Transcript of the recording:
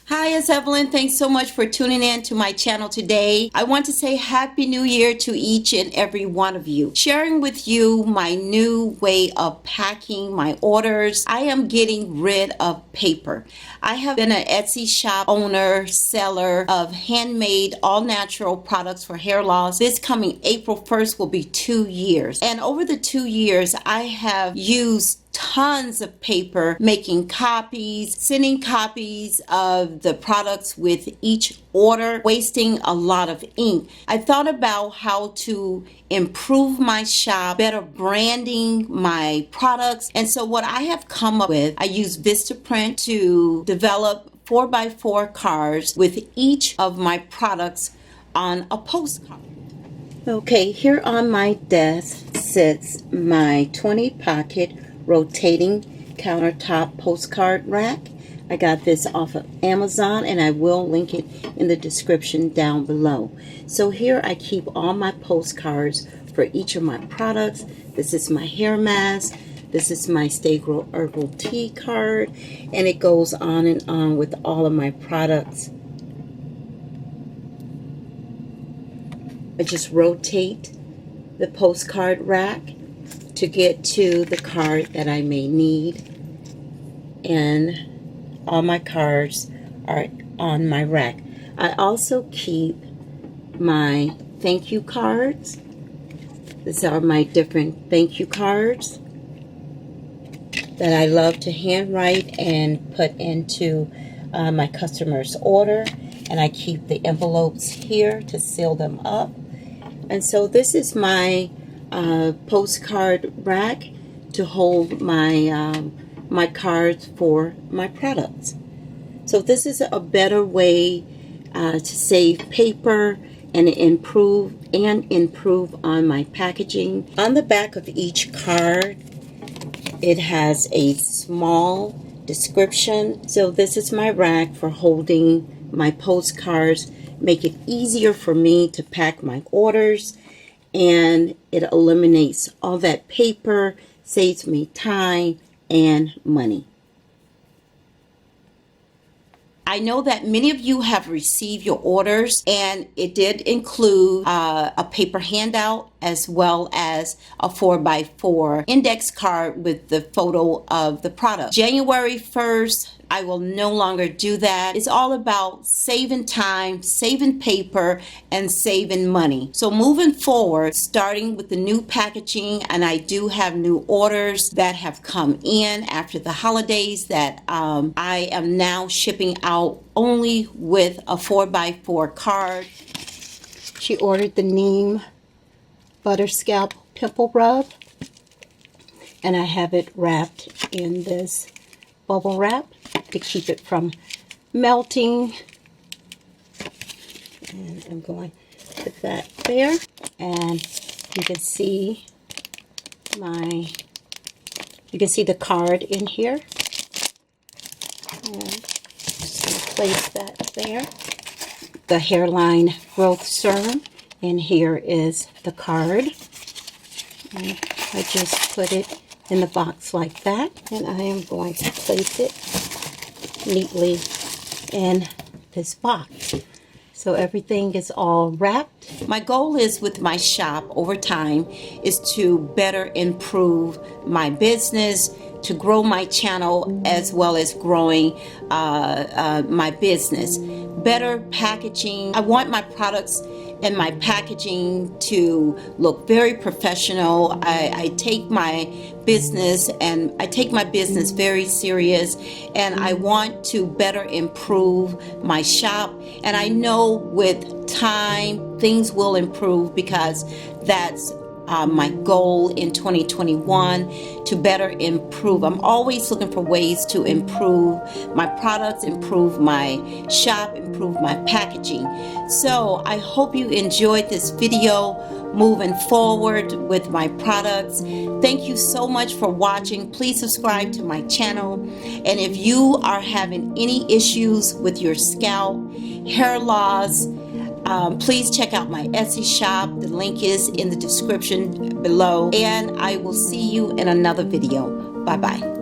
Hi, it's Evelyn. Thanks so much for tuning in to my channel today. I want to say Happy New Year to each and every one of you. Sharing with you my new way of packing my orders. I am getting rid of paper. I have been an Etsy shop owner, seller of handmade, all-natural products for hair loss. This coming April 1st will be 2 years. And over the 2 years, I have used tons of paper, making copies, sending copies of the products with each order, wasting a lot of ink. I thought about how to improve my shop, better branding my products. And so what I have come up with, I use Vistaprint to develop 4x4 cards with each of my products on a postcard. Okay, here on my desk sits my 20 pocket rotating countertop postcard rack. I got this off of Amazon, and I will link it in the description down below. So here I keep all my postcards for each of my products. This is my hair mask. This is my Stay Grow Herbal Tea card, and it goes on and on with all of my products. I just rotate the postcard rack to get to the card that I may need, and all my cards are on my rack. I also keep my thank you cards. These are my different thank you cards that I love to handwrite and put into my customer's order, and I keep the envelopes here to seal them up. And so this is my postcard rack to hold my my cards for my products. So this is a better way to save paper and improve on my packaging. On the back of each card, it has a small description. So this is my rack for holding my postcards. Make it easier for me to pack my orders, and it eliminates all that paper, saves me time and money. I know that many of you have received your orders, and it did include a paper handout as well as a 4x4 index card with the photo of the product. January 1st, I will no longer do that. It's all about saving time, saving paper, and saving money. So moving forward, starting with the new packaging, and I do have new orders that have come in after the holidays that I am now shipping out only with a 4x4 card. She ordered the Neem Butter Scalp Pimple Rub, and I have it wrapped in this bubble wrap to keep it from melting. And I'm going to put that there, and you can see the card in here. And just going to place that there. The hairline growth serum, and here is the card. And I just put it in the box like that, and I am going to place it neatly in this box. So everything is all wrapped. My goal is with my shop over time is to better improve my business, to grow my channel as well as growing my business. Better packaging. I want my products and my packaging to look very professional. I take my business very serious, and I want to better improve my shop, and I know with time things will improve, because that's my goal in 2021, to better improve. I'm always looking for ways to improve my products, improve my shop, improve my packaging. So I hope you enjoyed this video moving forward with my products. Thank you so much for watching. Please subscribe to my channel. And if you are having any issues with your scalp, hair loss, please check out my Etsy shop. The link is in the description below. And I will see you in another video. Bye-bye.